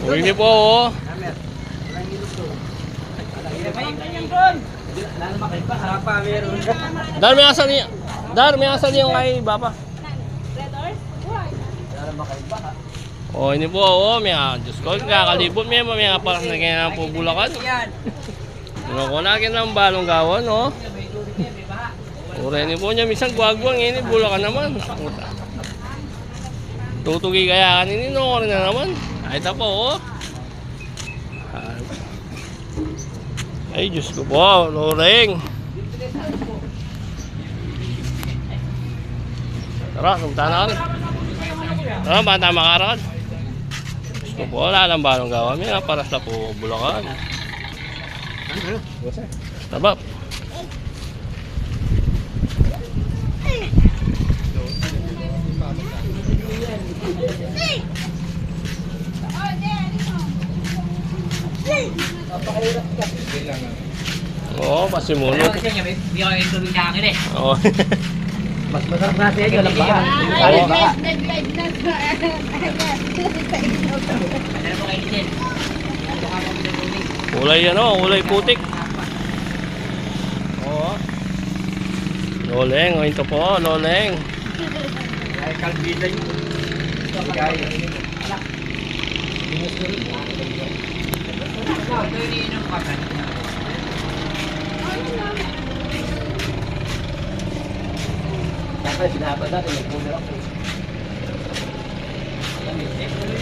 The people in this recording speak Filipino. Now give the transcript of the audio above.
Uwi niyo po, oh. Dar, may asa niya. Dar, may asa niya yung kay Bapa. Oh, ini po, oh, may Diyos ko, kakalibot may parang nagyan po Bulacan. Ano ko na ng balong gawan, oh. Ura ini po niya, minsan guwagwang, ini Bulacan naman. Tutugi kaya kanin, no, na naman. Ay, ito po, oh. Ay, Diyos ko po, Loreng. Tara, kumta na ka. Tara, bata makarakad. Diyos ko po, wala lang balong gawa. May para sa po Bulacan. Tabap. Oo, pasimunod. Hindi ako yung tubig sa akin eh. Oo. Mas masarap natin yun, walang baka. Oo. Ano po kayo din? Kulay ano, kulay putik. Oo. Loleng, o ito po, Loleng. Ay, kalbida yun. Kaya. Ito yung iniinom ka. Dapat sinapat natin, may puno ako. Ayan, may puno.